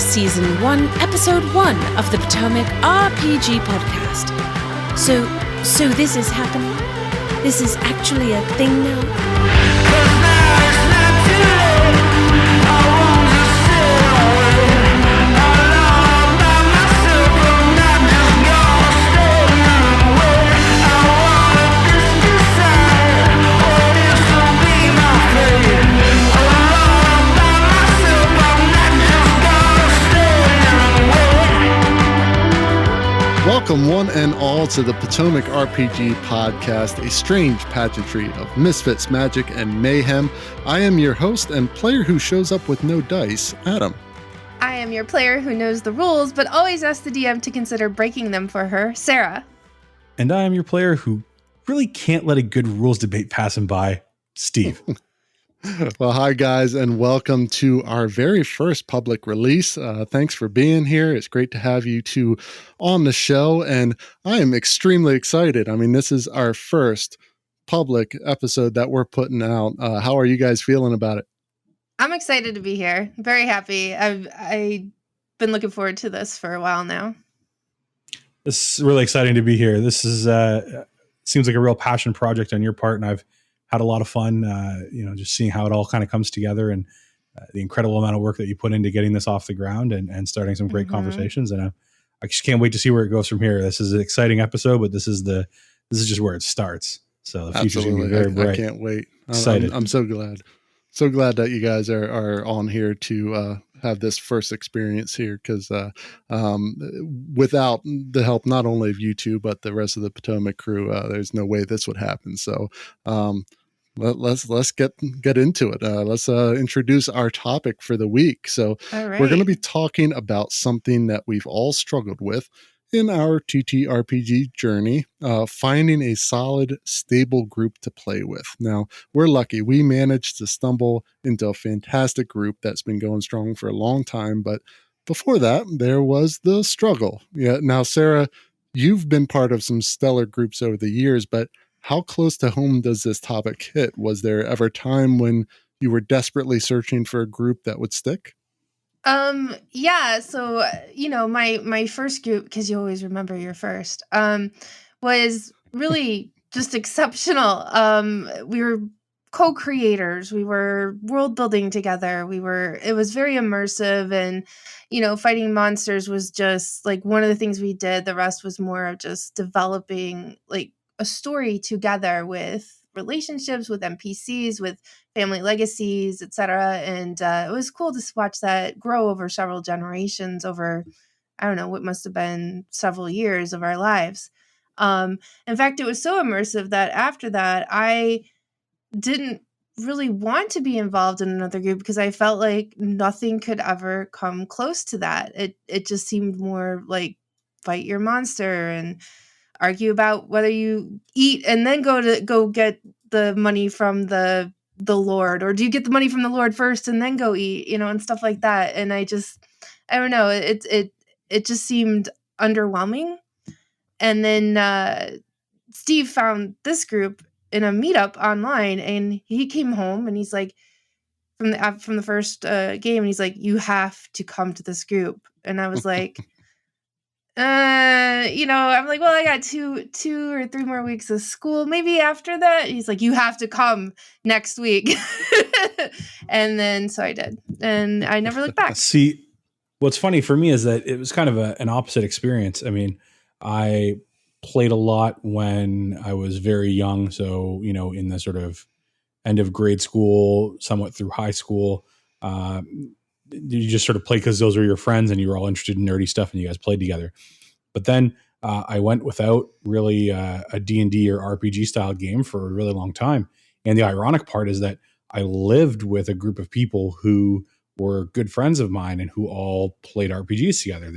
Season 1, Episode 1 of the Potomac RPG Podcast. So this is happening? This is actually a thing now? Welcome one and all to the Potomac RPG Podcast, a strange pageantry of misfits, magic, and mayhem. I am your host and player who shows up with no dice, Adam. I am your player who knows the rules, but always asks the DM to consider breaking them for her, Sara. And I am your player who really can't let a good rules debate pass him by, Steve. Well, hi guys, and welcome to our very first public release. Thanks for being here. It's great to have you two on the show, and I am extremely excited. I mean, this is our first public episode that we're putting out. How are you guys feeling about it? I'm excited to be here. Very happy. I've been looking forward to this for a while now. This is really exciting to be here. This is seems like a real passion project on your part, and I've had a lot of fun, just seeing how it all kind of comes together and the incredible amount of work that you put into getting this off the ground and starting some great conversations. And I just can't wait to see where it goes from here. This is an exciting episode, but this is just where it starts. So the future's going to be very bright. I can't wait. Excited. I'm so glad. So glad that you guys are on here to have this first experience here, because without the help not only of you two, but the rest of the Potomac crew, there's no way this would happen. So let's get into it. Let's introduce our topic for the week. So All right. We're going to be talking about something that we've all struggled with in our TTRPG journey, finding a solid, stable group to play with. Now, we're lucky. We managed to stumble into a fantastic group that's been going strong for a long time. But before that, there was the struggle. Yeah. Now, Sara, you've been part of some stellar groups over the years, but how close to home does this topic hit? Was there ever a time when you were desperately searching for a group that would stick? Yeah, so, my first group, because you always remember your first, was really just exceptional. We were co-creators. We were world building together. It was very immersive, and, fighting monsters was just like one of the things we did. The rest was more of just developing like a story together with relationships, with NPCs, with family legacies, etc. And it was cool to watch that grow over several generations, over, I don't know, what must have been several years of our lives. In fact, it was so immersive that after that, I didn't really want to be involved in another group, because I felt like nothing could ever come close to that. It just seemed more like fight your monster and argue about whether you eat and then go get the money from the Lord, or do you get the money from the Lord first and then go eat, and stuff like that. And I don't know, it just seemed underwhelming. And then Steve found this group in a meetup online, and he came home and he's like, from the first game, and he's like, you have to come to this group. And I was like, I'm like, well, I got two or three more weeks of school. Maybe after that. He's like, you have to come next week. And then, so I did. And I never looked back. See, what's funny for me is that it was kind of an opposite experience. I mean, I played a lot when I was very young. So, in the sort of end of grade school, somewhat through high school, you just sort of play because those were your friends and you were all interested in nerdy stuff and you guys played together. But then I went without really a D&D or RPG style game for a really long time. And the ironic part is that I lived with a group of people who were good friends of mine and who all played RPGs together.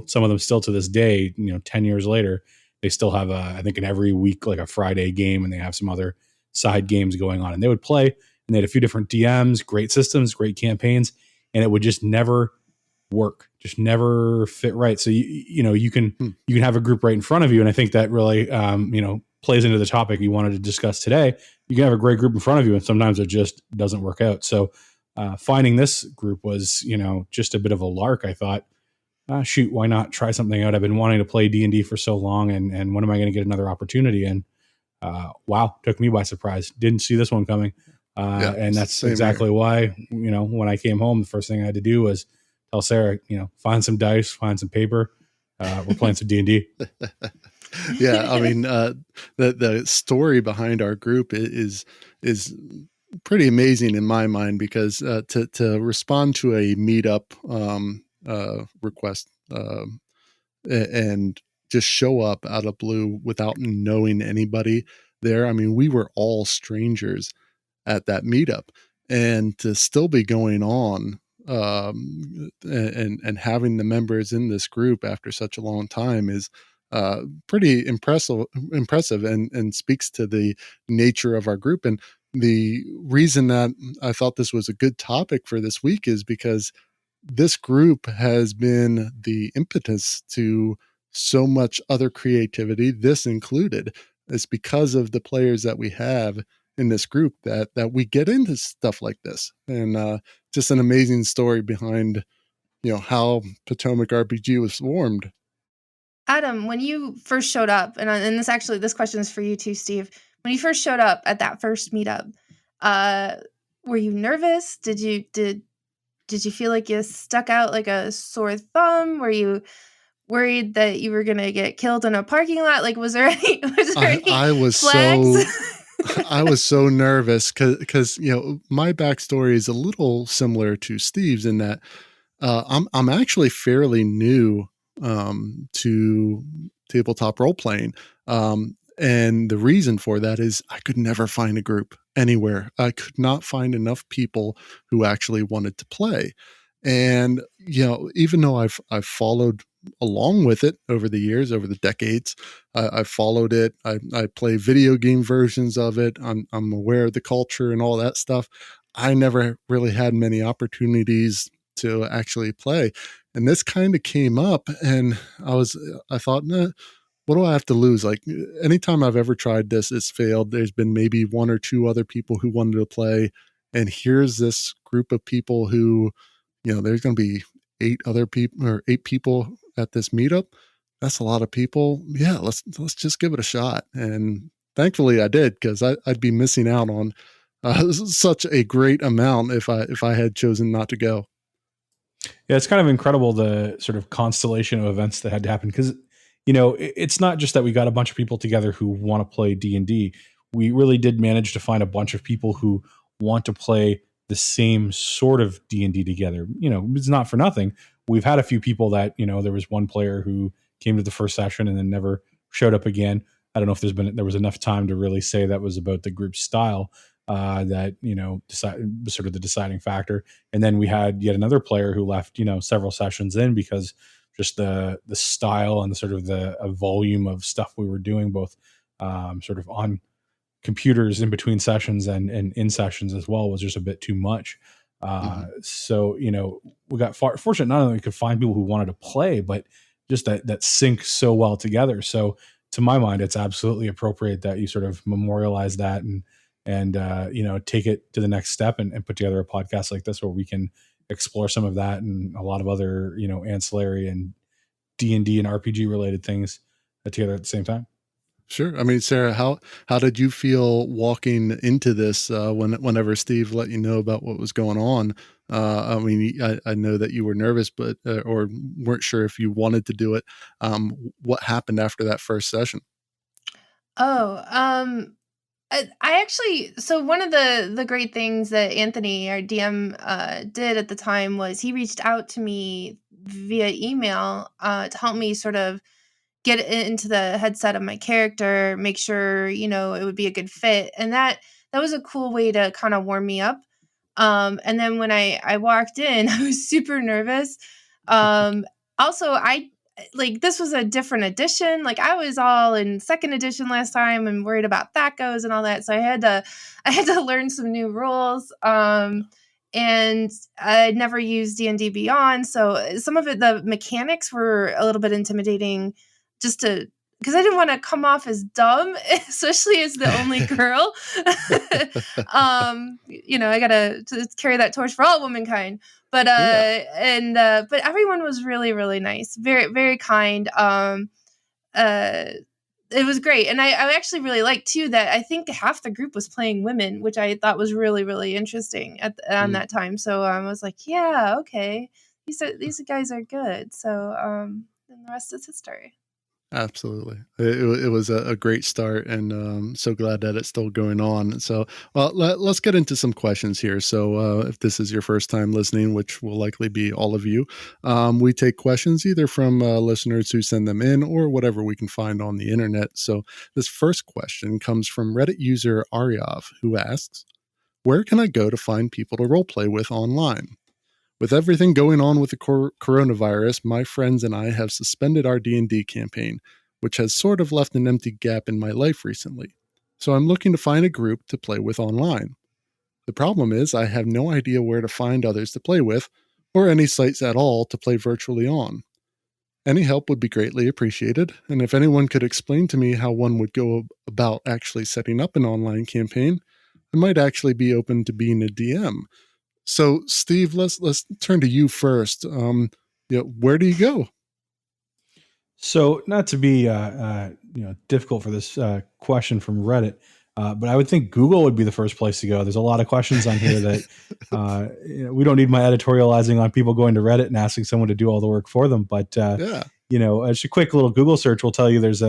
Some of them still to this day, 10 years later, they still have I think in every week, like a Friday game, and they have some other side games going on, and they would play, and they had a few different DMs, great systems, great campaigns, and it would just never work, just never fit right. So you can have a group right in front of you, and I think that really plays into the topic you wanted to discuss today. You can have a great group in front of you, and sometimes it just doesn't work out. So finding this group was, just a bit of a lark. I thought, shoot, why not try something out? I've been wanting to play D&D for so long, and when am I going to get another opportunity? And wow, took me by surprise. Didn't see this one coming. And that's exactly why, when I came home, the first thing I had to do was tell Sarah, find some dice, find some paper. We're playing some D&D. Yeah, I mean, the story behind our group is pretty amazing in my mind, because to respond to a meetup request and just show up out of blue without knowing anybody there. I mean, we were all strangers at that meetup, and to still be going on and having the members in this group after such a long time is pretty impressive, and speaks to the nature of our group. And the reason that I thought this was a good topic for this week is because this group has been the impetus to so much other creativity, this included. It's because of the players that we have in this group that we get into stuff like this. And just an amazing story behind, how Potomac RPG was formed. Adam, when you first showed up, and this question is for you too, Steve. When you first showed up at that first meetup, were you nervous? Did you feel like you stuck out like a sore thumb? Were you worried that you were gonna get killed in a parking lot? Like, was there any I was flags? I was so nervous because my backstory is a little similar to Steve's in that I'm actually fairly new to tabletop role playing, and the reason for that is I could never find a group anywhere. I could not find enough people who actually wanted to play, and even though I've followed along with it over the years, over the decades, I've followed it. I play video game versions of it. I'm aware of the culture and all that stuff. I never really had many opportunities to actually play. And this kind of came up, and I thought, nah, what do I have to lose? Like, anytime I've ever tried this, it's failed. There's been maybe one or two other people who wanted to play. And here's this group of people who, there's going to be eight people at this meetup. That's a lot of people. Yeah, let's just give it a shot. And thankfully I did, because I'd be missing out on such a great amount if I had chosen not to go. Yeah, it's kind of incredible, the sort of constellation of events that had to happen, because it's not just that we got a bunch of people together who want to play D&D. We really did manage to find a bunch of people who want to play the same sort of D&D together. It's not for nothing. We've had a few people that, there was one player who came to the first session and then never showed up again. I don't know if there was enough time to really say that was about the group's style. That was sort of the deciding factor. And then we had yet another player who left several sessions in, because just the style and the sort of the volume of stuff we were doing, both sort of on computers in between sessions and in sessions as well, was just a bit too much. So we got fortunate not only we could find people who wanted to play, but just that sync so well together. So to my mind, it's absolutely appropriate that you sort of memorialize that and take it to the next step and put together a podcast like this where we can explore some of that and a lot of other, ancillary and D&D and RPG related things together at the same time. Sure. I mean, Sarah, how did you feel walking into this whenever Steve let you know about what was going on? I mean, I know that you were nervous, but or weren't sure if you wanted to do it. What happened after that first session? Oh, I actually, so one of the great things that Anthony, our DM, did at the time was he reached out to me via email to help me sort of get into the headset of my character, make sure it would be a good fit, and that was a cool way to kind of warm me up. And then when I walked in, I was super nervous. Also, this was a different edition. Like, I was all in second edition last time and worried about that goes and all that. So I had to learn some new rules. And I never used D&D Beyond. So some of it, the mechanics were a little bit intimidating just to because I didn't want to come off as dumb, especially as the only girl. I gotta carry that torch for all womankind. But but everyone was really, really nice, very, very kind. It was great, and I actually really liked too that I think half the group was playing women, which I thought was really, really interesting on that time. So I was like, yeah, okay, these guys are good. So and the rest is history. Absolutely. It was a great start, and so glad that it's still going on. So, well, let's get into some questions here. So, if this is your first time listening, which will likely be all of you, we take questions either from listeners who send them in or whatever we can find on the internet. So, this first question comes from Reddit user Aryav, who asks, "Where can I go to find people to roleplay with online? With everything going on with the coronavirus, my friends and I have suspended our D&D campaign, which has sort of left an empty gap in my life recently. So I'm looking to find a group to play with online. The problem is I have no idea where to find others to play with, or any sites at all to play virtually on. Any help would be greatly appreciated, and if anyone could explain to me how one would go about actually setting up an online campaign, I might actually be open to being a DM. So, Steve, let's turn to you first. Where do you go?" So, not to be difficult for this question from Reddit, but I would think Google would be the first place to go. There's a lot of questions on here that we don't need my editorializing on people going to Reddit and asking someone to do all the work for them. But Yeah. just a quick little Google search will tell you there's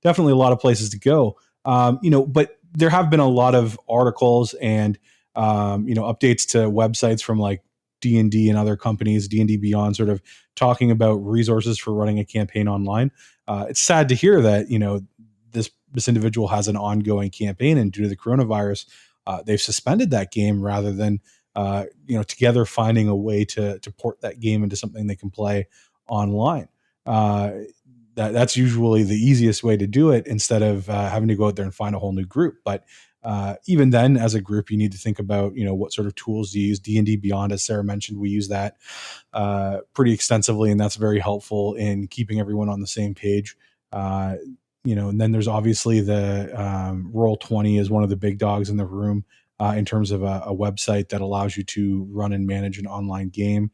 definitely a lot of places to go. But there have been a lot of articles and updates to websites from like D&D and other companies, D&D Beyond, sort of talking about resources for running a campaign online. It's sad to hear that, this individual has an ongoing campaign, and due to the coronavirus, they've suspended that game rather than, together finding a way to port that game into something they can play online. That's usually the easiest way to do it instead of having to go out there and find a whole new group. But even then, as a group, you need to think about, what sort of tools do you use. D&D Beyond, as Sarah mentioned, we use that pretty extensively, and that's very helpful in keeping everyone on the same page. And then there's obviously the Roll20 is one of the big dogs in the room in terms of a website that allows you to run and manage an online game.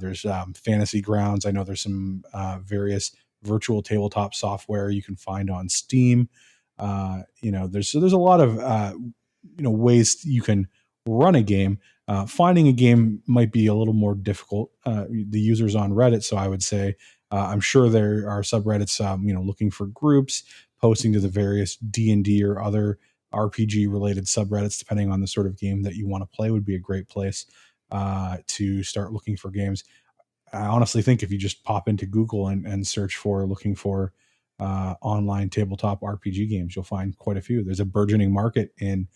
There's Fantasy Grounds. I know there's some various virtual tabletop software you can find on Steam. There's a lot of ways you can run a game. Finding a game might be a little more difficult. The users on Reddit, so I would say I'm sure there are subreddits, looking for groups, posting to the various D&D or other RPG related subreddits, depending on the sort of game that you want to play, would be a great place to start looking for games. I honestly think if you just pop into Google and search for looking for online tabletop RPG games, you'll find quite a few. There's a burgeoning market in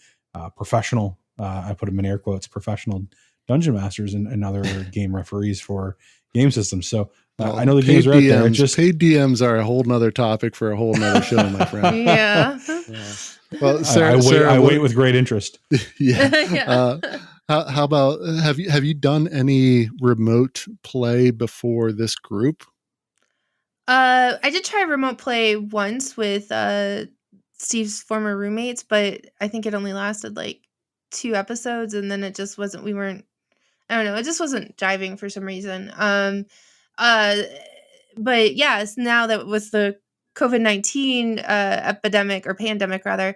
professional, I put them in air quotes, professional dungeon masters and other game referees for game systems. So I know the games are out there. Paid DMs are a whole nother topic for a whole nother show, my friend. Yeah. Well, Sarah, I wait with great interest. Yeah. Yeah. How about have you done any remote play before this group? I did try remote play once with Steve's former roommates, but I think it only lasted like 2 episodes, and then it just wasn't. I don't know. It just wasn't jiving for some reason. But yes, now that with the COVID-19 epidemic or pandemic rather,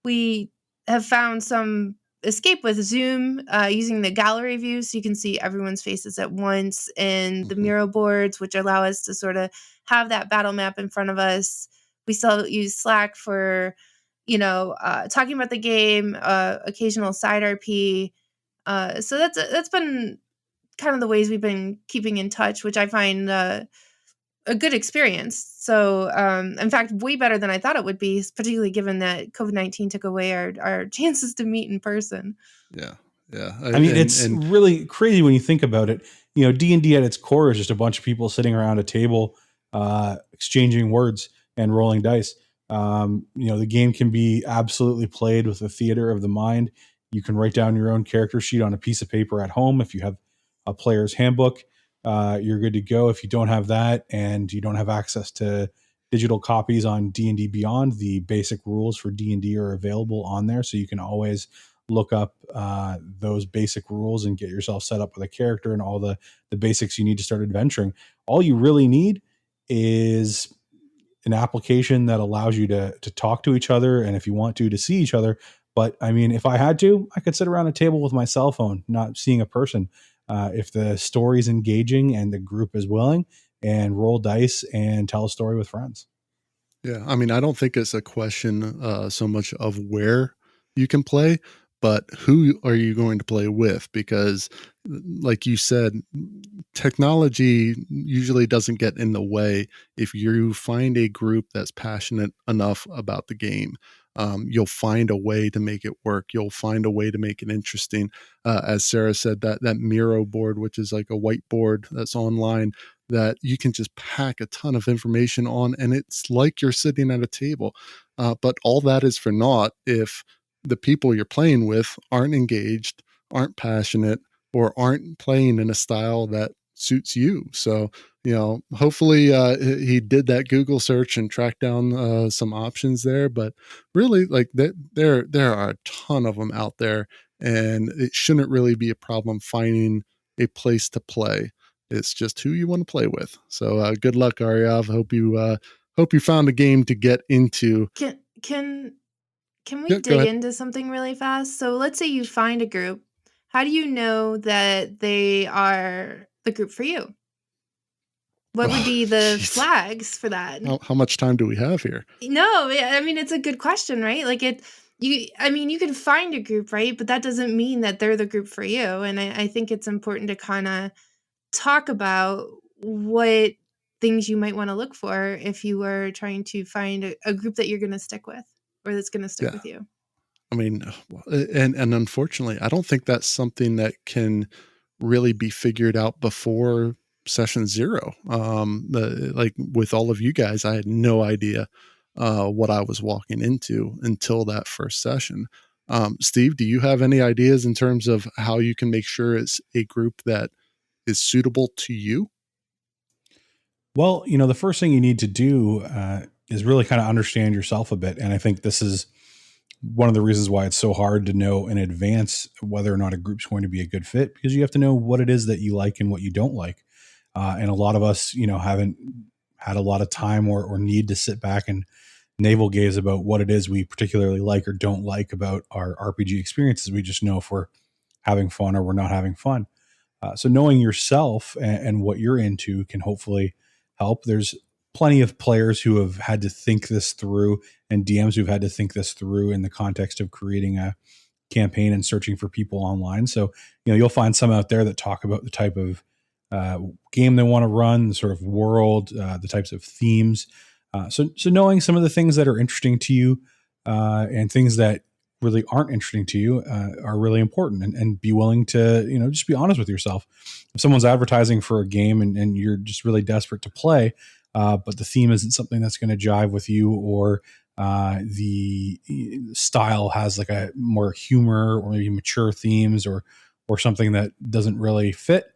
we have found some escape with Zoom using the gallery view, so you can see everyone's faces at once, and the mural boards, which allow us to sort of have that battle map in front of us. We still use Slack for, talking about the game, occasional side RP. So that's been kind of the ways we've been keeping in touch, which I find a good experience. So, in fact, way better than I thought it would be, particularly given that COVID-19 took away our chances to meet in person. Yeah. I mean, it's really crazy when you think about it. D&D at its core is just a bunch of people sitting around a table, exchanging words and rolling dice. The game can be absolutely played with a theater of the mind. You can write down your own character sheet on a piece of paper at home. If you have a player's handbook, you're good to go. If you don't have that and you don't have access to digital copies on D&D Beyond. The basic rules for D&D are available on there, so you can always look up those basic rules and get yourself set up with a character and all the basics you need to start adventuring. All you really need is an application that allows you to talk to each other, and if you want to see each other. But I mean, if I had to, I could sit around a table with my cell phone, not seeing a person. If the story's engaging and the group is willing, and roll dice and tell a story with friends. Yeah, I mean, I don't think it's a question so much of where you can play, but who are you going to play with? Because, like you said, technology usually doesn't get in the way. If you find a group that's passionate enough about the game, you'll find a way to make it work. You'll find a way to make it interesting. As Sarah said, that Miro board, which is like a whiteboard that's online, that you can just pack a ton of information on, and it's like you're sitting at a table. But all that is for naught if the people you're playing with aren't engaged, aren't passionate, or aren't playing in a style that suits you. So, hopefully he did that Google search and tracked down some options there. But really, like there are a ton of them out there, and it shouldn't really be a problem finding a place to play. It's just who you want to play with. So good luck, Aryav. Hope you found a game to get into. Can we Yeah, go dig ahead. into something really fast? So let's say you find a group. How do you know that they are the group for you? What would Oh, be the jeez. flags for that? How much time do we have here? No, I mean it's a good question, right? Like you can find a group, right? But that doesn't mean that they're the group for you. And I think it's important to kind of talk about what things you might want to look for if you were trying to find a group that you're going to stick with or that's going to stick Yeah. with you. I mean, and unfortunately, I don't think that's something that can really be figured out before session 0. Like with all of you guys, I had no idea what I was walking into until that first session. Steve, do you have any ideas in terms of how you can make sure it's a group that is suitable to you? Well, the first thing you need to do is really kind of understand yourself a bit. And I think this is one of the reasons why it's so hard to know in advance whether or not a group's going to be a good fit, because you have to know what it is that you like and what you don't like. And a lot of us, haven't had a lot of time or need to sit back and navel gaze about what it is we particularly like or don't like about our RPG experiences. We just know if we're having fun or we're not having fun. So knowing yourself and what you're into can hopefully help. There's plenty of players who have had to think this through, and DMs who've had to think this through in the context of creating a campaign and searching for people online. So, you'll find some out there that talk about the type of game they want to run, the sort of world, the types of themes. So knowing some of the things that are interesting to you and things that really aren't interesting to you are really important, and be willing to, just be honest with yourself. If someone's advertising for a game and you're just really desperate to play, but the theme isn't something that's going to jive with you, or the style has like a more humor or maybe mature themes, or something that doesn't really fit,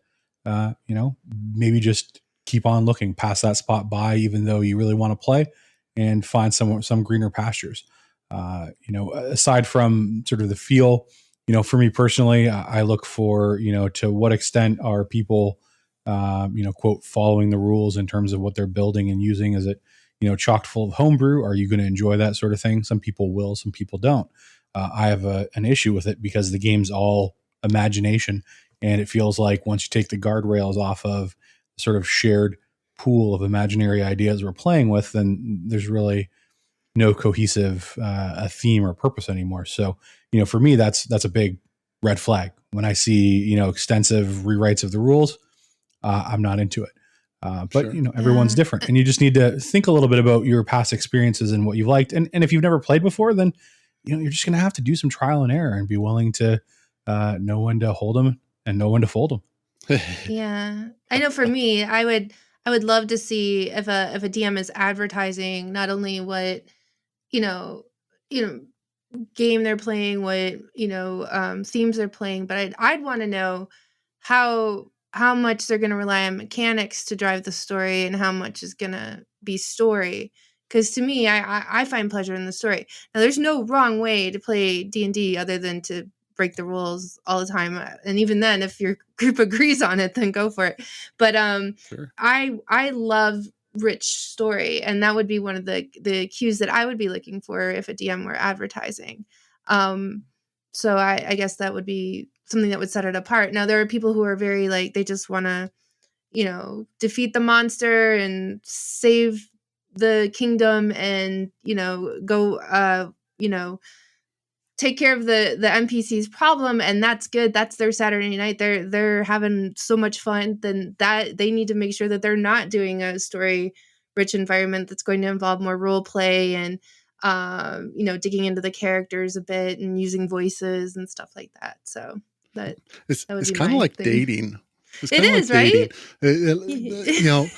maybe just keep on looking, pass that spot by, even though you really want to play, and find some greener pastures. Aside from sort of the feel, for me personally, I look for, to what extent are people, quote, following the rules in terms of what they're building and using. Is it, chock full of homebrew? Are you going to enjoy that sort of thing? Some people will, some people don't. I have an issue with it because the game's all imagination, and it feels like once you take the guardrails off of the sort of shared pool of imaginary ideas we're playing with, then there's really no cohesive a theme or purpose anymore. So, for me, that's a big red flag. When I see, extensive rewrites of the rules, I'm not into it. But, Sure. everyone's Yeah. different, and you just need to think a little bit about your past experiences and what you've liked. And if you've never played before, then, you're just going to have to do some trial and error and be willing to know when to hold them and know when to fold them. Yeah. I know for me, I would love to see if a DM is advertising not only what, you know, you know, game they're playing, what, themes they're playing, but I'd want to know how how much they're going to rely on mechanics to drive the story and how much is going to be story. Because to me, I find pleasure in the story. Now, there's no wrong way to play D&D other than to break the rules all the time. And even then, if your group agrees on it, then go for it. But Sure. I love rich story, and that would be one of the cues that I would be looking for if a DM were advertising. So I guess that would be something that would set it apart. Now, there are people who are very like, they just want to, defeat the monster and save the kingdom and, go, take care of the NPC's problem, and that's good. That's their Saturday night. They're having so much fun. Then that they need to make sure that they're not doing a story rich environment that's going to involve more role play and digging into the characters a bit and using voices and stuff like that. So that It's would be kind of my like thing. dating. It's It kinda is, right? dating.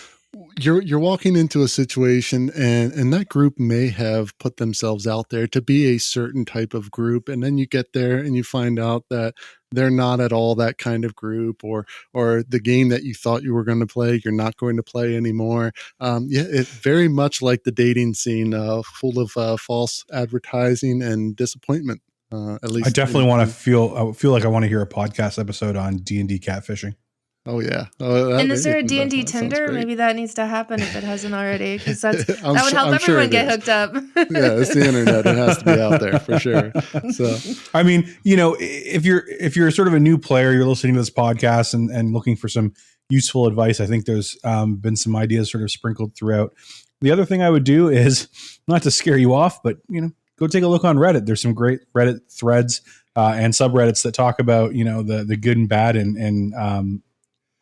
You're walking into a situation and that group may have put themselves out there to be a certain type of group, and then you get there and you find out that they're not at all that kind of group, or the game that you thought you were going to play you're not going to play anymore. It's very much like the dating scene, full of false advertising and disappointment. At least I definitely want to feel like I want to hear a podcast episode on D&D catfishing. Oh yeah. And is there a that D&D sounds Tinder? great. Maybe that needs to happen if it hasn't already, because that I'm would help I'm sure everyone it get is. hooked up. Yeah, it's the internet. It has to be out there for sure. So I mean, if you're sort of a new player, you're listening to this podcast and looking for some useful advice, I think there's been some ideas sort of sprinkled throughout. The other thing I would do is, not to scare you off, but go take a look on Reddit. There's some great Reddit threads and subreddits that talk about the good and bad and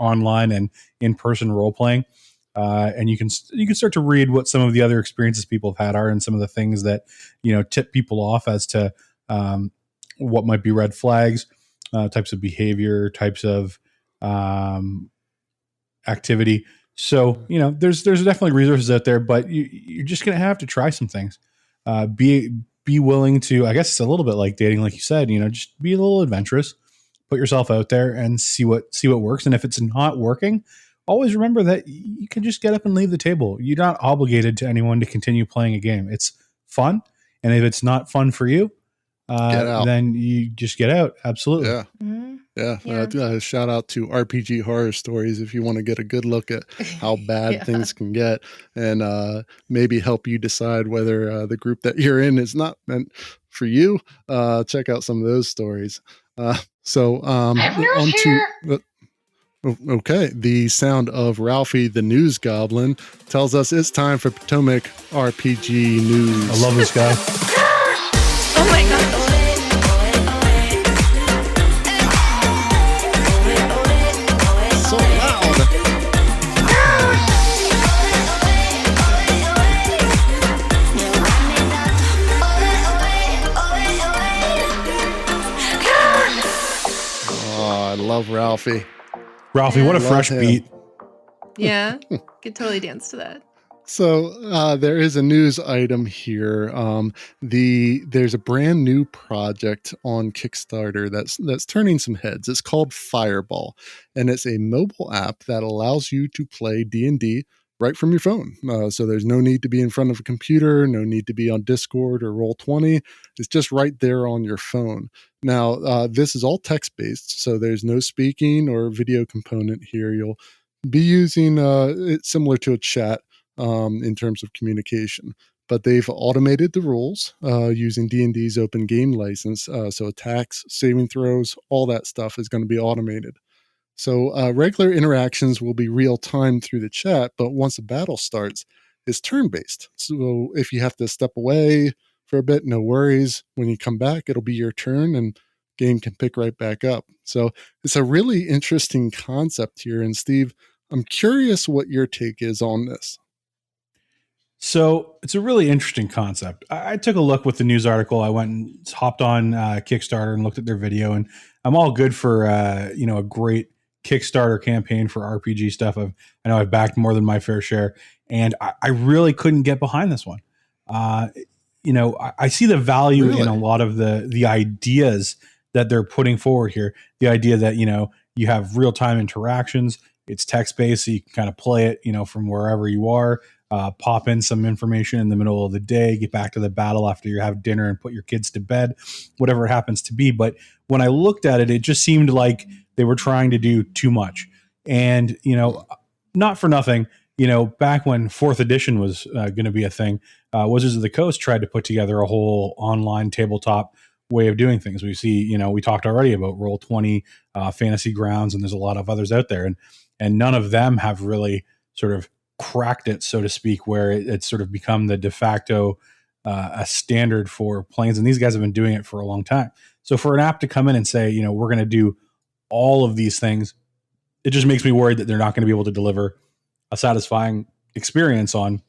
online and in-person role playing. And you can start to read what some of the other experiences people have had are, and some of the things that tip people off as to what might be red flags, types of behavior, types of activity. So there's definitely resources out there, but you're just gonna have to try some things. Be willing to. I guess it's a little bit like dating, like you said. Just be a little adventurous. Put yourself out there and see what works. And if it's not working, always remember that you can just get up and leave the table. You're not obligated to anyone to continue playing a game. It's fun. And if it's not fun for you, get out. then you just get out. Absolutely. Yeah. Mhm. Yeah. Shout out to RPG Horror Stories if you want to get a good look at how bad Yeah. things can get, and maybe help you decide whether the group that you're in is not meant for you. Check out some of those stories. On to okay. The sound of Ralphie the News Goblin tells us it's time for Potomac RPG News. I love this guy. Oh my god. So loud. Oh, I love Ralphie. Ralphie, what a Love fresh him. beat. Yeah. Could totally dance to that. So there is a news item here. There's a brand new project on Kickstarter that's turning some heads. It's called Fireball, and it's a mobile app that allows you to play D&D right from your phone. So there's no need to be in front of a computer, no need to be on Discord or Roll20. It's just right there on your phone. Now, this is all text-based, so there's no speaking or video component here. You'll be using it's similar to a chat in terms of communication, but they've automated the rules using D&D's open game license. So attacks, saving throws, all that stuff is going to be automated. So regular interactions will be real time through the chat, but once a battle starts, it's turn based. So if you have to step away for a bit, no worries. When you come back, it'll be your turn and game can pick right back up. So it's a really interesting concept here. And Steve, I'm curious what your take is on this. So it's a really interesting concept. I took a look with the news article. I went and hopped on Kickstarter and looked at their video, and I'm all good for a great Kickstarter campaign for RPG stuff. I know I've backed more than my fair share, and I really couldn't get behind this one. I see the value in a lot of the ideas that they're putting forward here. The idea that You have real-time interactions. It's text-based, so you can kind of play it, from wherever you are. Pop in some information in the middle of the day, get back to the battle after you have dinner and put your kids to bed, whatever it happens to be. But when I looked at it, it just seemed like they were trying to do too much. And, not for nothing, back when 4th edition was going to be a thing, Wizards of the Coast tried to put together a whole online tabletop way of doing things. We see, we talked already about Roll20, Fantasy Grounds, and there's a lot of others out there. And none of them have really sort of cracked it, so to speak, where it's sort of become the de facto a standard for planes. And these guys have been doing it for a long time. So for an app to come in and say, we're going to do all of these things, it just makes me worried that they're not going to be able to deliver a satisfying experience on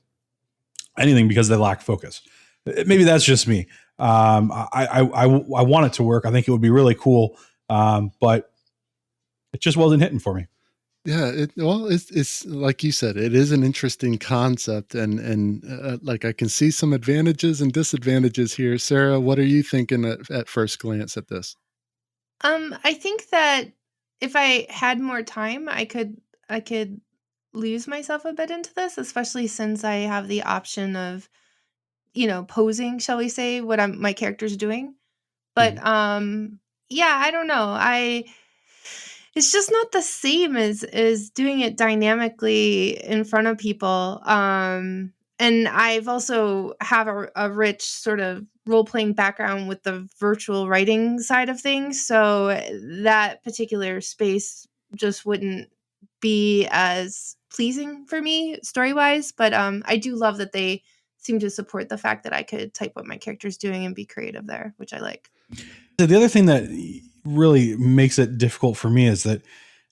anything because they lack focus. Maybe that's just me. I want it to work. I think it would be really cool, but it just wasn't hitting for me. Yeah, it's like you said, it is an interesting concept, and like I can see some advantages and disadvantages here. Sarah, what are you thinking at first glance at this? I think that if I had more time, I could lose myself a bit into this, especially since I have the option of, posing, shall we say, what my character's doing. But yeah, I don't know. It's just not the same as doing it dynamically in front of people. And I've also have a rich sort of role-playing background with the virtual writing side of things. So that particular space just wouldn't be as pleasing for me story-wise. But I do love that they seem to support the fact that I could type what my character's doing and be creative there, which I like. The other thing that really makes it difficult for me is that,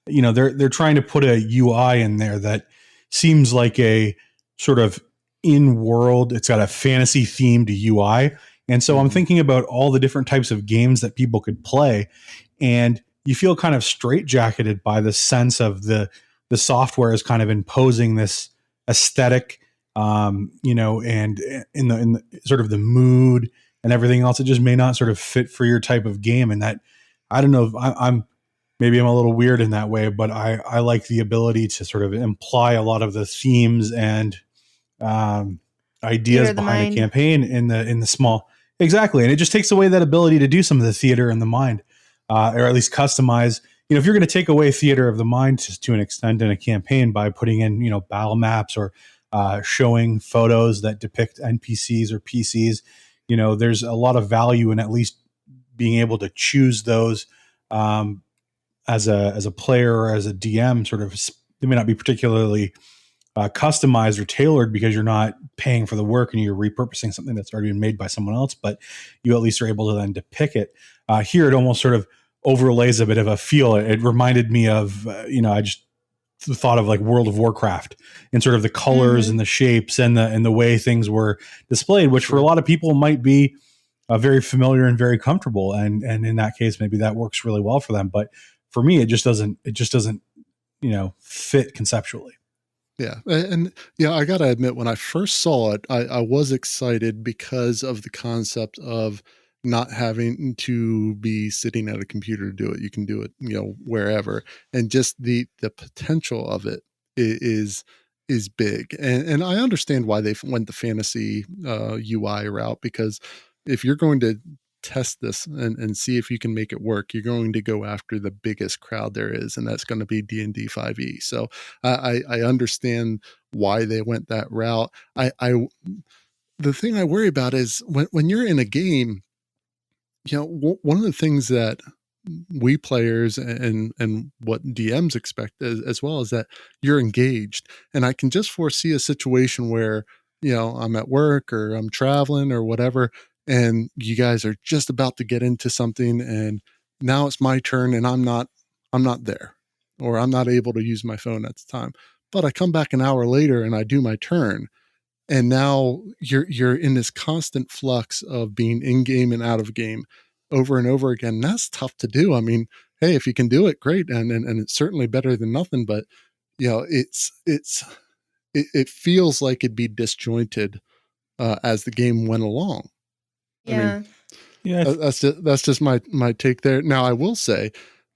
they're trying to put a UI in there that seems like a sort of in-world, it's got a fantasy themed UI. And so I'm thinking about all the different types of games that people could play. And you feel kind of straitjacketed by the sense of the software is kind of imposing this aesthetic, and in the sort of the mood and everything else. It just may not sort of fit for your type of game. And that, I don't know, I'm maybe I'm a little weird in that way, but I like the ability to sort of imply a lot of the themes and ideas behind a campaign in the small. Exactly. And it just takes away that ability to do some of the theater in the mind, or at least customize. If you're going to take away theater of the mind just to an extent in a campaign by putting in, battle maps or showing photos that depict NPCs or PCs, there's a lot of value in at least being able to choose those as a player or as a DM. Sort of, they may not be particularly customized or tailored because you're not paying for the work and you're repurposing something that's already been made by someone else, but you at least are able to then depict it. Here, it almost sort of overlays a bit of a feel. It reminded me of, I just thought of like World of Warcraft and sort of the colors and the shapes and the way things were displayed, which for a lot of people might be very familiar and very comfortable. And in that case, maybe that works really well for them. But for me, it just doesn't, fit conceptually. Yeah. And I got to admit, when I first saw it, I was excited because of the concept of not having to be sitting at a computer to do it. You can do it, wherever. And just the potential of it is big. And I understand why they went the fantasy UI route, because if you're going to test this and see if you can make it work, you're going to go after the biggest crowd there is, and that's going to be D&D 5e. So I understand why they went that route. The thing I worry about is when you're in a game, one of the things that we players and what DMs expect as well is that you're engaged. And I can just foresee a situation where, I'm at work or I'm traveling or whatever, and you guys are just about to get into something, and now it's my turn and I'm not there, or I'm not able to use my phone at the time. But I come back an hour later and I do my turn. And now you're in this constant flux of being in game and out of game over and over again. And that's tough to do. I mean, hey, if you can do it, great, and it's certainly better than nothing. But it feels like it'd be disjointed as the game went along. Yeah. I mean, that's just my take there. Now, I will say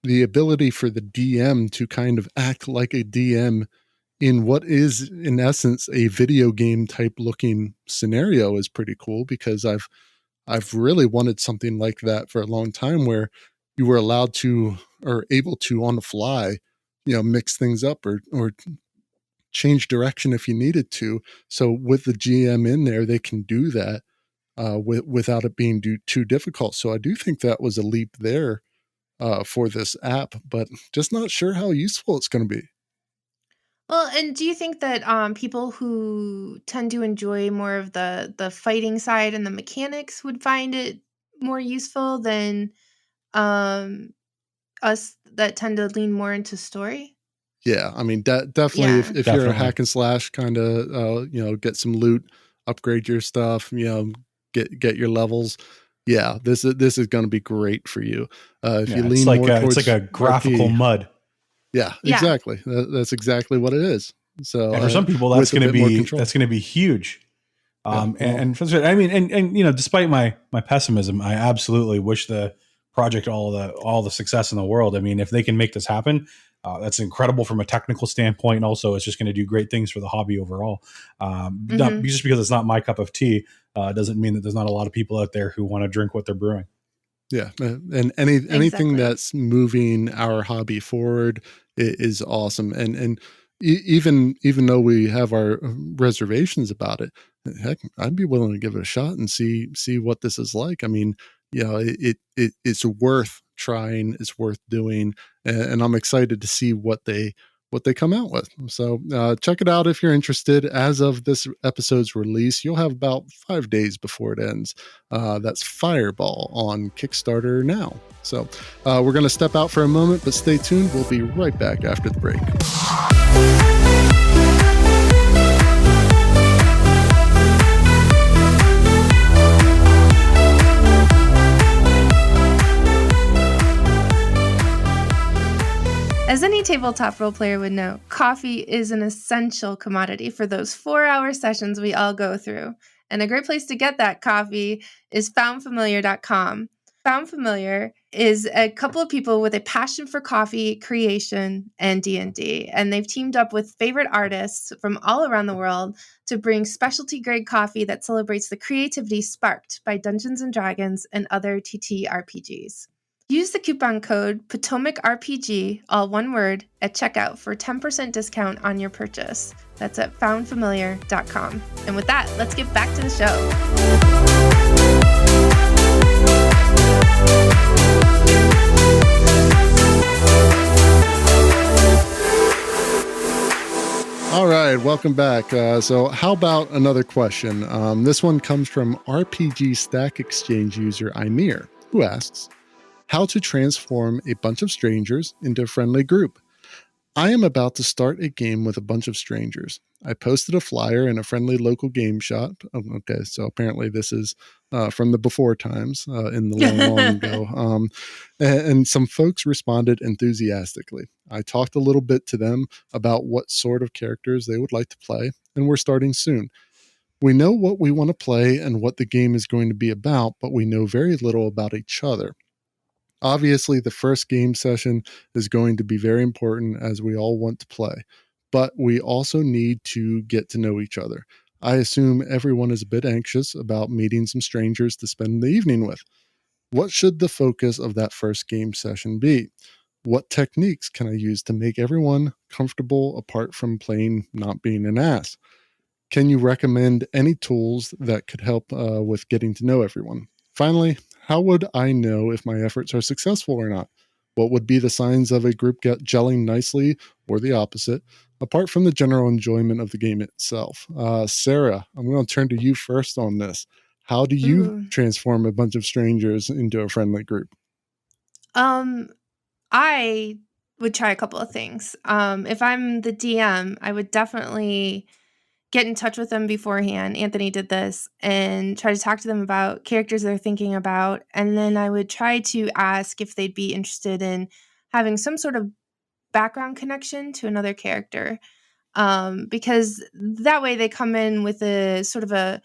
the ability for the DM to kind of act like a DM in what is in essence a video game type looking scenario is pretty cool, because I've really wanted something like that for a long time, where you were allowed to, or able to, on the fly, mix things up or change direction if you needed to. So with the GM in there, they can do that without it being too difficult. So I do think that was a leap there for this app, but just not sure how useful it's going to be. Well, and do you think that people who tend to enjoy more of the fighting side and the mechanics would find it more useful than um, us that tend to lean more into story? Yeah, I mean, definitely. Yeah. If you're a Definitely. hack and slash kind of, get some loot, upgrade your stuff, get your levels. Yeah, this is going to be great for you. If you Yeah, it's lean like more it's towards like a graphical RP, mud. yeah, Yeah. exactly. That's exactly what it is. So And for some people, with a bit more control. that's going to be huge. Yeah, well, I mean, and despite my pessimism, I absolutely wish the project all the success in the world. I mean, if they can make this happen, that's incredible from a technical standpoint. And also, it's just going to do great things for the hobby overall. Not Hmm. just because it's not my cup of tea doesn't mean that there's not a lot of people out there who want to drink what they're brewing. yeah, and anything Exactly. that's moving our hobby forward is awesome. And even though we have our reservations about it, heck, I'd be willing to give it a shot and see what this is like. I mean, it's worth trying, it's worth doing, and I'm excited to see what they come out with. So check it out if you're interested. As of this episode's release, you'll have about 5 days before it ends. That's Fireball on Kickstarter now. So we're going to step out for a moment, but stay tuned. We'll be right back after the break. As any tabletop role player would know, coffee is an essential commodity for those 4-hour sessions we all go through. And a great place to get that coffee is foundfamiliar.com. Found Familiar is a couple of people with a passion for coffee creation and D&D, and they've teamed up with favorite artists from all around the world to bring specialty grade coffee that celebrates the creativity sparked by Dungeons & Dragons and other TTRPGs. Use the coupon code Potomac RPG, all one word, at checkout for 10% discount on your purchase. That's at foundfamiliar.com. And with that, let's get back to the show. All right, welcome back. So how about another question? This one comes from RPG Stack Exchange user Imir, who asks, how to transform a bunch of strangers into a friendly group. I am about to start a game with a bunch of strangers. I posted a flyer in a friendly local game shop. Oh, okay, so apparently this is from the before times in the long ago. And some folks responded enthusiastically. I talked a little bit to them about what sort of characters they would like to play, and we're starting soon. We know what we want to play and what the game is going to be about, but we know very little about each other. Obviously, the first game session is going to be very important as we all want to play, but we also need to get to know each other. I assume everyone is a bit anxious about meeting some strangers to spend the evening with. What should the focus of that first game session be? What techniques can I use to make everyone comfortable apart from playing not being an ass? Can you recommend any tools that could help with getting to know everyone? Finally, how would I know if my efforts are successful or not? What would be the signs of a group gelling nicely or the opposite, apart from the general enjoyment of the game itself? Sarah, I'm going to turn to you first on this. How do you Ooh. transform a bunch of strangers into a friendly group? I would try a couple of things. If I'm the DM, I would definitely get in touch with them beforehand. Anthony did this and try to talk to them about characters they're thinking about. And then I would try to ask if they'd be interested in having some sort of background connection to another character. Because that way they come in with a sort of a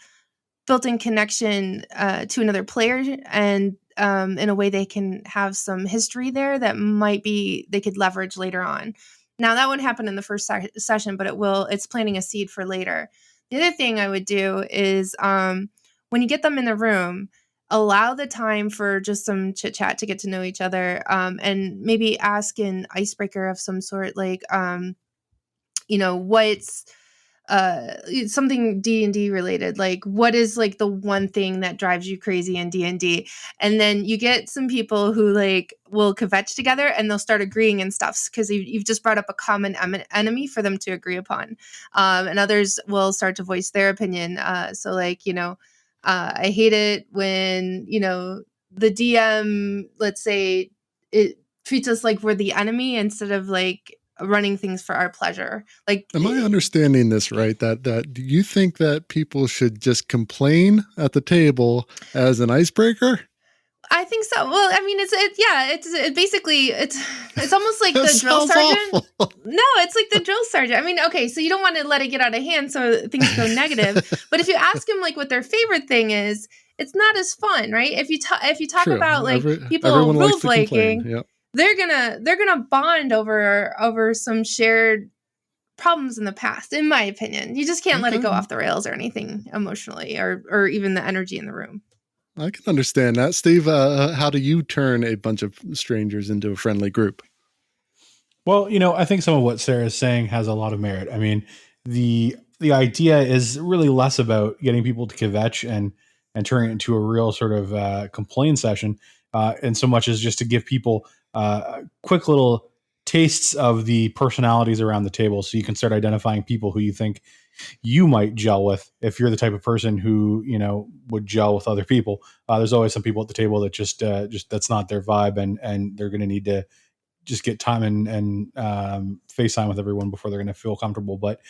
built-in connection to another player, and in a way they can have some history there that might be they could leverage later on. Now that wouldn't happen in the first session, but it's planting a seed for later. The other thing I would do is when you get them in the room, allow the time for just some chit chat to get to know each other, and maybe ask an icebreaker of some sort, like what's something D&D related, like what is like the one thing that drives you crazy in D&D. And then you get some people who like will kvetch together and they'll start agreeing and stuff because you've just brought up a common enemy for them to agree upon, and others will start to voice their opinion. So like I hate it when the DM, let's say, it treats us like we're the enemy instead of like running things for our pleasure. Like, am I understanding this right? That do you think that people should just complain at the table as an icebreaker? I think so. Well, I mean, it's basically it's almost like the drill sergeant. Awful. No, it's like the drill sergeant. I mean, okay, so you don't want to let it get out of hand so things go negative. But if you ask them like what their favorite thing is, it's not as fun, right? If you talk True. about like people everyone rule likes to complain. breaking, Yep. they're gonna bond over some shared problems in the past. In my opinion, you just can't let it go off the rails or anything emotionally, or even the energy in the room. I can understand that. Steve, how do you turn a bunch of strangers into a friendly group? Well, I think some of what Sarah is saying has a lot of merit. I mean, the idea is really less about getting people to kvetch and turning it into a real sort of complaint session, and so much as just to give people quick little tastes of the personalities around the table, so you can start identifying people who you think you might gel with if you're the type of person who would gel with other people. There's always some people at the table that just that's not their vibe, and they're going to need to just get time and FaceTime with everyone before they're going to feel comfortable. But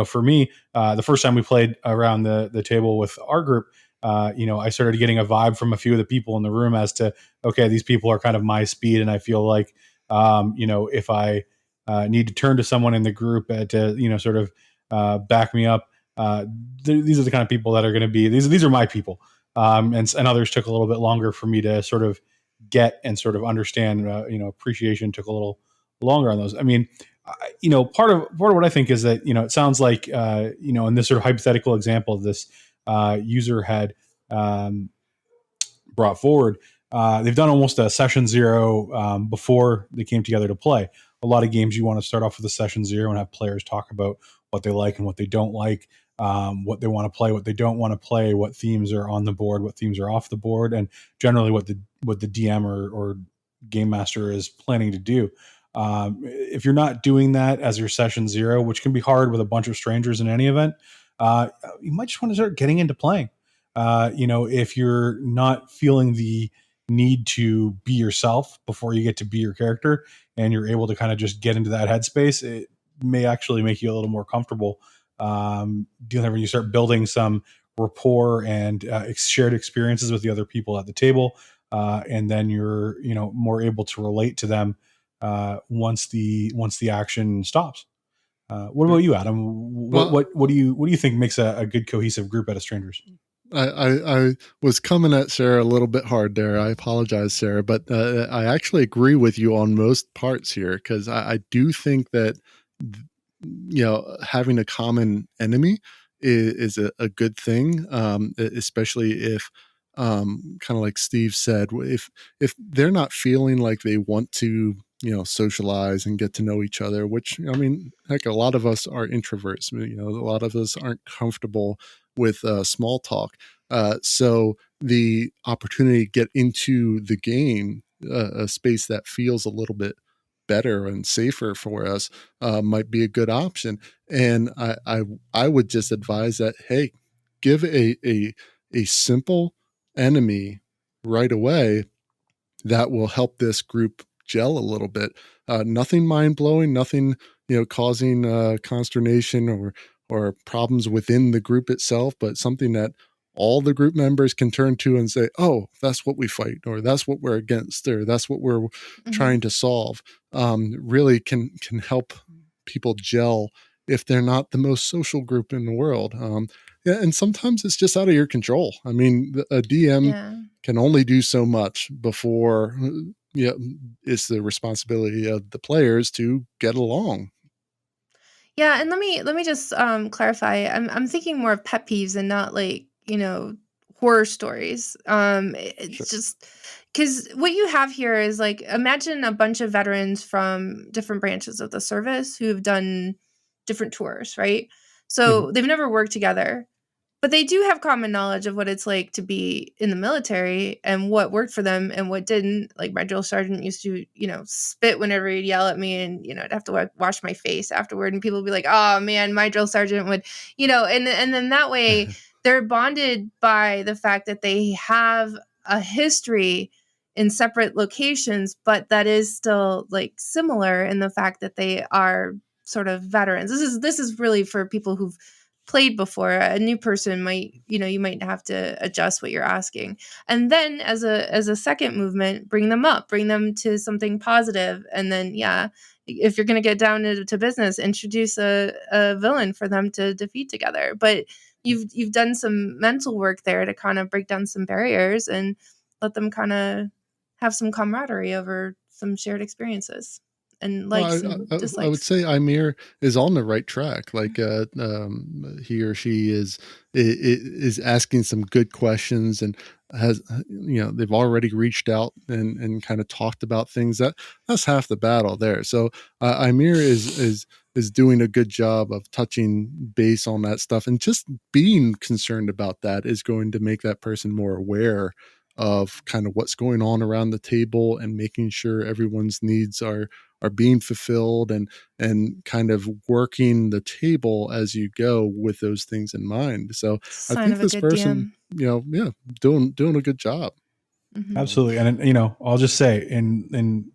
for me, the first time we played around the table with our group, I started getting a vibe from a few of the people in the room as to, okay, these people are kind of my speed, and I feel like if I need to turn to someone in the group to sort of back me up, these are the kind of people that are going to be these are my people, and others took a little bit longer for me to sort of get and sort of understand. Appreciation took a little longer on those. I mean, part of what I think is that it sounds like in this sort of hypothetical example this user had brought forward, they've done almost a session zero before they came together to play. A lot of games you want to start off with a session zero and have players talk about what they like and what they don't like, what they want to play, what they don't want to play, what themes are on the board, what themes are off the board, and generally what the DM or game master is planning to do. If you're not doing that as your session zero, which can be hard with a bunch of strangers in any event, you might just want to start getting into playing. If you're not feeling the need to be yourself before you get to be your character, and you're able to kind of just get into that headspace, it may actually make you a little more comfortable dealing when you start building some rapport and shared experiences with the other people at the table, and then you're more able to relate to them once the action stops. What about you, Adam? What do you think makes a good cohesive group out of strangers? I was coming at Sarah a little bit hard there. I apologize, Sarah, but I actually agree with you on most parts here, because I do think that having a common enemy is a good thing, especially if kind of like Steve said, if they're not feeling like they want to socialize and get to know each other, which I mean, heck, a lot of us are introverts. A lot of us aren't comfortable with small talk. So the opportunity to get into the game, a space that feels a little bit better and safer for us, might be a good option. And I would just advise that, hey, give a simple enemy right away that will help this group gel a little bit. Nothing mind blowing, nothing causing consternation or problems within the group itself, but something that all the group members can turn to and say, oh, that's what we fight, or that's what we're against, or that's what we're trying to solve. Really can help people gel if they're not the most social group in the world. Yeah, and sometimes it's just out of your control. I mean, a DM can only do so much before it's the responsibility of the players to get along. Yeah, and let me just clarify. I'm thinking more of pet peeves and not like, horror stories. Sure. It's just because what you have here is like, imagine a bunch of veterans from different branches of the service who have done different tours, right? Mhm. So they've never worked together, but they do have common knowledge of what it's like to be in the military and what worked for them and what didn't. Like my drill sergeant used to, spit whenever he'd yell at me, and I'd have to wash my face afterward, and people would be like, "Oh man, my drill sergeant would," and then that way they're bonded by the fact that they have a history in separate locations, but that is still like similar in the fact that they are sort of veterans. This is really for people who've played before. A new person might, you might have to adjust what you're asking. And then as a second movement, bring them to something positive. And then, yeah, if you're going to get down to business, introduce a villain for them to defeat together. But you've done some mental work there to kind of break down some barriers and let them kind of have some camaraderie over some shared experiences and likes Well, and I would dislikes. say Imir is on the right track. Like, he or she is asking some good questions and has, they've already reached out and kind of talked about things. That's half the battle there. So Imir is doing a good job of touching base on that stuff, and just being concerned about that is going to make that person more aware of kind of what's going on around the table and making sure everyone's needs are being fulfilled, and kind of working the table as you go with those things in mind. So I Sign think of a this good person, DM. doing a good job. Mhm. Absolutely. And, I'll just say in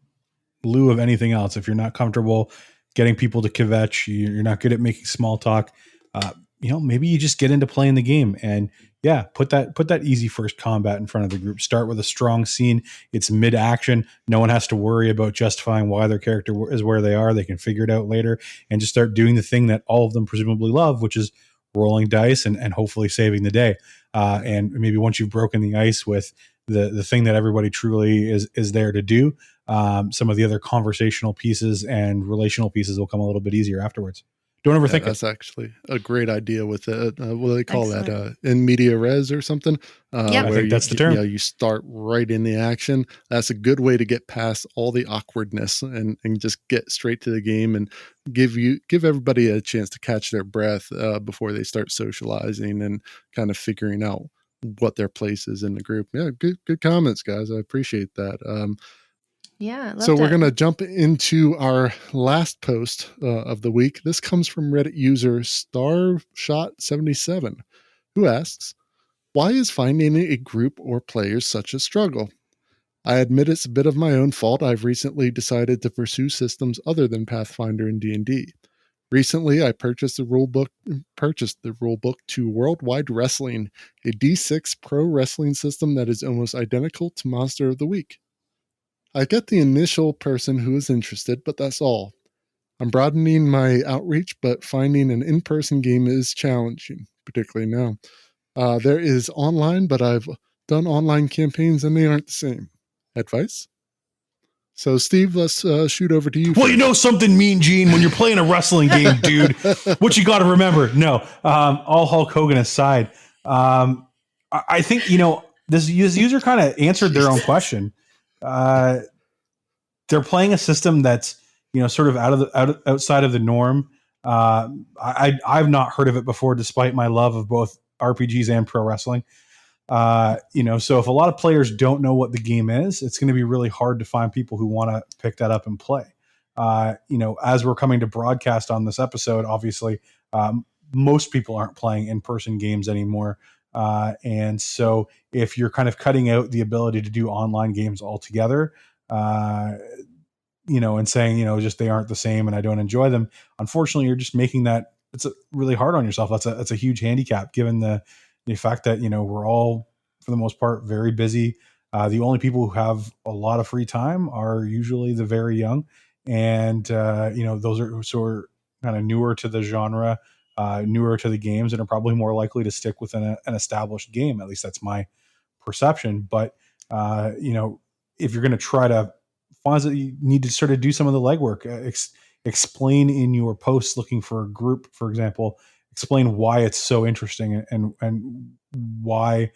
lieu of anything else, if you're not comfortable getting people to kvetch, you're not good at making small talk, uh, maybe you just get into playing the game, and yeah, put that easy first combat in front of the group. Start with a strong scene. It's mid action. No one has to worry about justifying why their character is where they are. They can figure it out later, and just start doing the thing that all of them presumably love, which is rolling dice and hopefully saving the day. And maybe once you've broken the ice with the thing that everybody truly is there to do, some of the other conversational pieces and relational pieces will come a little bit easier afterwards. Don't Yeah, overthink it. that's actually a great idea with it. What do they call that? Excellent. In media res or something, I Yep. where think that's the term. you start right in the action. That's a good way to get past all the awkwardness and just get straight to the game, and give everybody a chance to catch their breath before they start socializing and kind of figuring out what their place is in the group. Yeah, good comments, guys. I appreciate that. Yeah, So loved we're it. going to jump into our last post of the week. This comes from Reddit user Starshot77, who asks, "Why is finding a group or players such a struggle? I admit it's a bit of my own fault. I've recently decided to pursue systems other than Pathfinder and D&D. Recently, I purchased the rulebook to Worldwide Wrestling, a D6 pro wrestling system that is almost identical to Monster of the Week. I get the initial person who is interested, but that's all. I'm broadening my outreach, but finding an in-person game is challenging, particularly now. There is online, but I've done online campaigns and they aren't the same. Advice?" So, Steve, let's shoot over to you Well, you know first. something, Mean Gene, when you're playing a wrestling game, dude. What you got to remember? No, all Hulk Hogan aside, I think this user kind of answered their own Jesus. question. Uh, they're playing a system that's sort of outside of the norm. I've not heard of it before, despite my love of both RPGs and pro wrestling. So if a lot of players don't know what the game is, it's going to be really hard to find people who want to pick that up and play. As we're coming to broadcast on this episode, obviously, most people aren't playing in-person games anymore. And so if you're kind of cutting out the ability to do online games altogether, and saying, just they aren't the same and I don't enjoy them, unfortunately, you're just making that really hard on yourself. That's a huge handicap, given the fact that we're all, for the most part, very busy. The only people who have a lot of free time are usually the very young, and those are who are kind of newer to the genre, newer to the games, and are probably more likely to stick within an established game. At least that's my perception. But if you're going to try to find it, you need to sort of do some of the legwork. Explain in your posts looking for a group, for example, explain why it's so interesting and why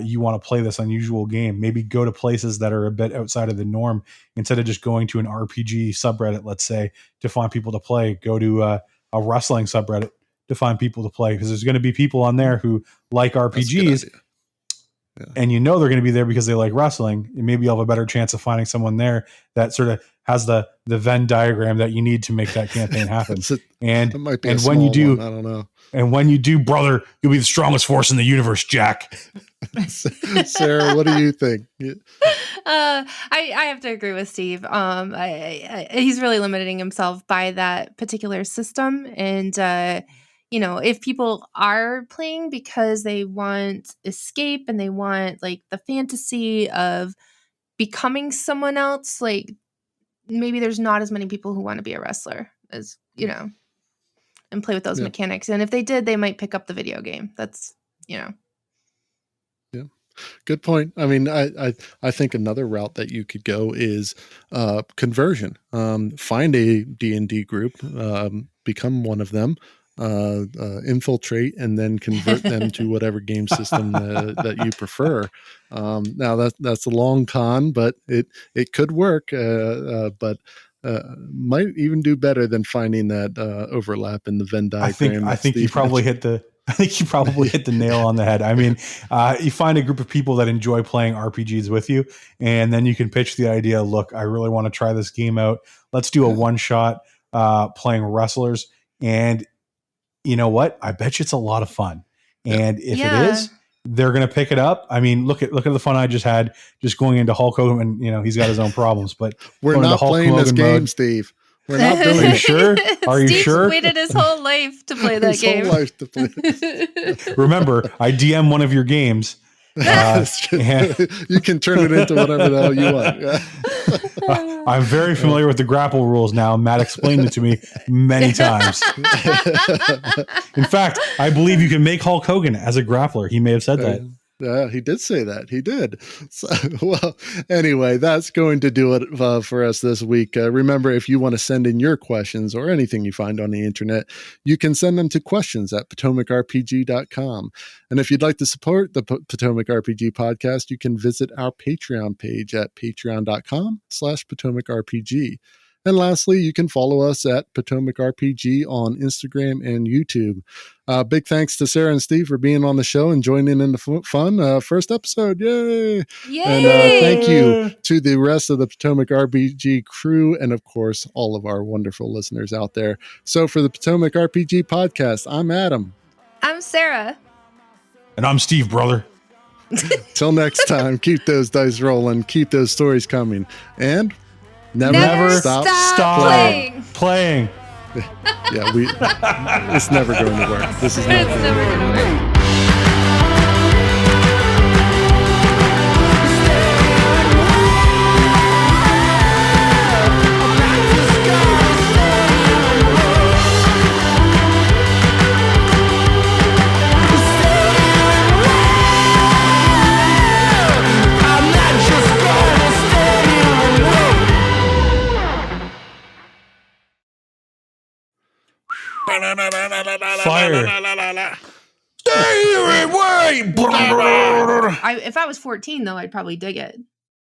you want to play this unusual game. Maybe go to places that are a bit outside of the norm instead of just going to an RPG subreddit, let's say, to find people to play. Go to a wrestling subreddit to find people to play, because there's going to be people on there who like RPGs. Yeah. And they're going to be there because they like wrestling. And maybe you'll have a better chance of finding someone there that sort of has the Venn diagram that you need to make that campaign happen. And when you do, I don't know. And when you do, brother, you'll be the strongest force in the universe, Jack. Sarah, what do you think? I have to agree with Steve. He's really limiting himself by that particular system. And, if people are playing because they want escape and they want like the fantasy of becoming someone else, like maybe there's not as many people who want to be a wrestler as, and play with those mechanics. And if they did, they might pick up the video game. That's, Yeah. Good point. I mean, I think another route that you could go is conversion. Find a D&D group, become one of them, infiltrate, and then convert them to whatever game system that you prefer. Now that's a long con, but it could work. But might even do better than finding that overlap in the Venn diagram. I think you probably hit the nail on the head. I mean, you find a group of people that enjoy playing RPGs with you, and then you can pitch the idea, look, I really want to try this game out. Let's do a one-shot playing wrestlers. And you know what? I bet you it's a lot of fun. And if it is, they're going to pick it up. I mean, look at the fun I just had just going into Hulk Hogan. He's got his own problems, but we're not playing this game, Steve. We're not doing Are you sure? Are you Steve sure? Waited his whole life to play that game. Whole life to play this. Remember, I DM one of your games. You can turn it into whatever the hell you want. I'm very familiar with the grapple rules now. Matt explained it to me many times. In fact, I believe you can make Hulk Hogan as a grappler. He may have said that. Yeah, he did say that. He did. So, well, anyway, that's going to do it for us this week. Remember, if you want to send in your questions or anything you find on the internet, you can send them to questions@potomacrpg.com. And if you'd like to support the Potomac RPG podcast, you can visit our Patreon page at patreon.com/PotomacRPG. And lastly, you can follow us at Potomac RPG on Instagram and YouTube. Big thanks to Sarah and Steve for being on the show and joining in the fun. First episode, yay! Yay! And thank you to the rest of the Potomac RPG crew and, of course, all of our wonderful listeners out there. So for the Potomac RPG podcast, I'm Adam. I'm Sarah. And I'm Steve, brother. Till next time, keep those dice rolling, keep those stories coming, and never stop playing. Yeah, it's never going to work. This is never going to work. Fire. Stay away. If I was 14, though, I'd probably dig it.